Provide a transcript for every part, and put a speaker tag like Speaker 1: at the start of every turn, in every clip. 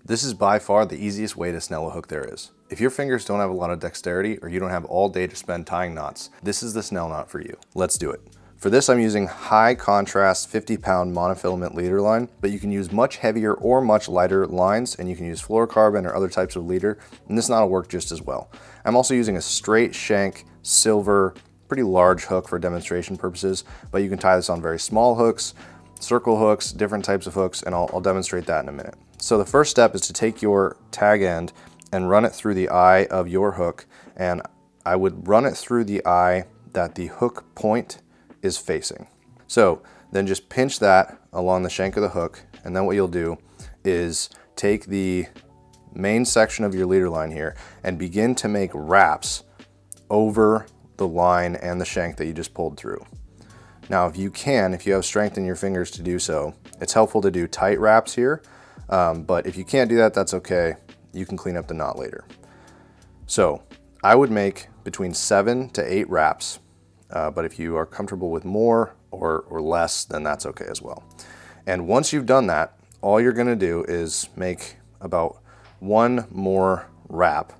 Speaker 1: This is by far the easiest way to snell a hook there is. If your fingers don't have a lot of dexterity or you don't have all day to spend tying knots, this is the snell knot for you. Let's do it. For this, I'm using high contrast 50-pound monofilament leader line, but you can use much heavier or much lighter lines, and you can use fluorocarbon or other types of leader, and this knot will work just as well. I'm also using a straight shank, silver, pretty large hook for demonstration purposes, but you can tie this on very small hooks, circle hooks, different types of hooks, and I'll demonstrate that in a minute. So the first step is to take your tag end and run it through the eye of your hook, and I would run it through the eye that the hook point is facing. So then just pinch that along the shank of the hook, and then what you'll do is take the main section of your leader line here and begin to make wraps over the line and the shank that you just pulled through. Now if you have strength in your fingers to do so, it's helpful to do tight wraps here, but if you can't do that, that's okay. You can clean up the knot later. So I would make between 7 to 8 wraps, but if you are comfortable with more or less, then that's okay as well. And once you've done that, all you're gonna do is make about one more wrap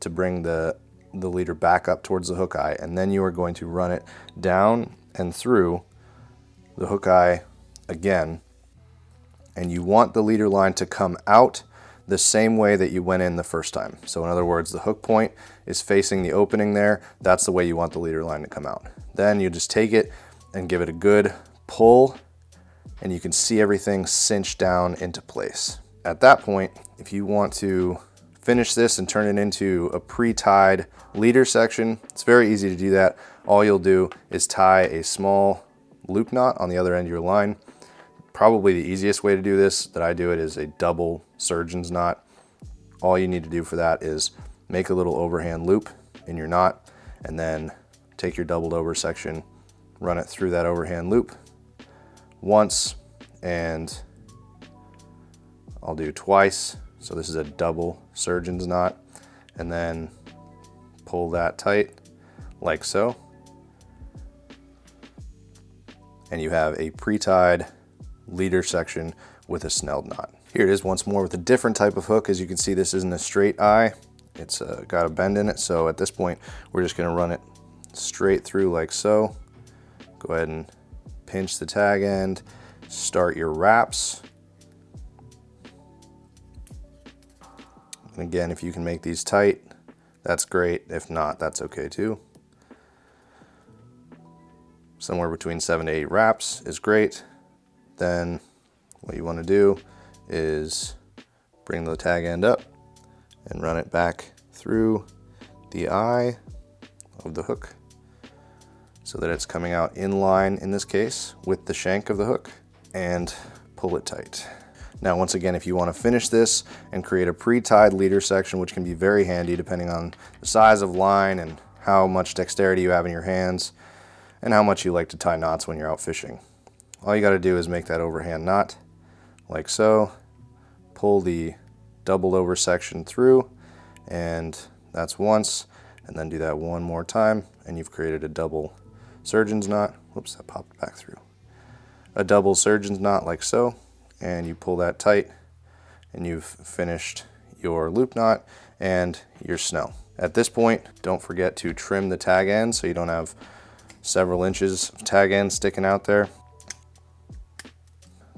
Speaker 1: to bring the leader back up towards the hook eye, and then you are going to run it down and through the hook eye again, and you want the leader line to come out the same way that you went in the first time. So in other words, the hook point is facing the opening there. That's the way you want the leader line to come out. Then you just take it and give it a good pull, and you can see everything cinch down into place. At that point, if you want to finish this and turn it into a pre-tied leader section, it's very easy to do that. All you'll do is tie a small loop knot on the other end of your line. Probably the easiest way to do this, that I do it, is a double surgeon's knot. All you need to do for that is make a little overhand loop in your knot, and then take your doubled over section, run it through that overhand loop once, and I'll do twice. So this is a double surgeon's knot, and then pull that tight like so. And you have a pre-tied leader section with a snelled knot. Here it is once more with a different type of hook. As you can see, this isn't a straight eye. It's got a bend in it. So at this point, we're just gonna run it straight through like so. Go ahead and pinch the tag end, start your wraps. And again, if you can make these tight, that's great. If not, that's okay too. Somewhere between 7 to 8 wraps is great. Then what you want to do is bring the tag end up and run it back through the eye of the hook so that it's coming out in line, in this case, with the shank of the hook, and pull it tight. Now, once again, if you want to finish this and create a pre-tied leader section, which can be very handy depending on the size of line and how much dexterity you have in your hands and how much you like to tie knots when you're out fishing. All you got to do is make that overhand knot like so, pull the doubled over section through, and that's once, and then do that one more time, and you've created a double surgeon's knot. Whoops, that popped back through. A double surgeon's knot like so, and you pull that tight, and you've finished your loop knot and your snell. At this point, don't forget to trim the tag end so you don't have several inches of tag end sticking out there.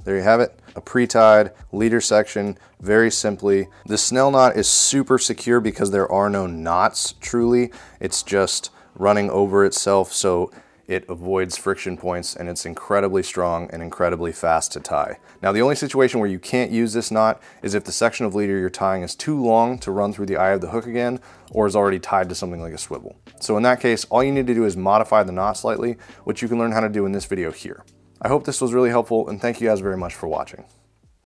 Speaker 1: There you have it, a pre-tied leader section, very simply. The snell knot is super secure because there are no knots truly. It's just running over itself, so it avoids friction points, and it's incredibly strong and incredibly fast to tie. Now, the only situation where you can't use this knot is if the section of leader you're tying is too long to run through the eye of the hook again, or is already tied to something like a swivel. So in that case, all you need to do is modify the knot slightly, which you can learn how to do in this video here. I hope this was really helpful, and thank you guys very much for watching.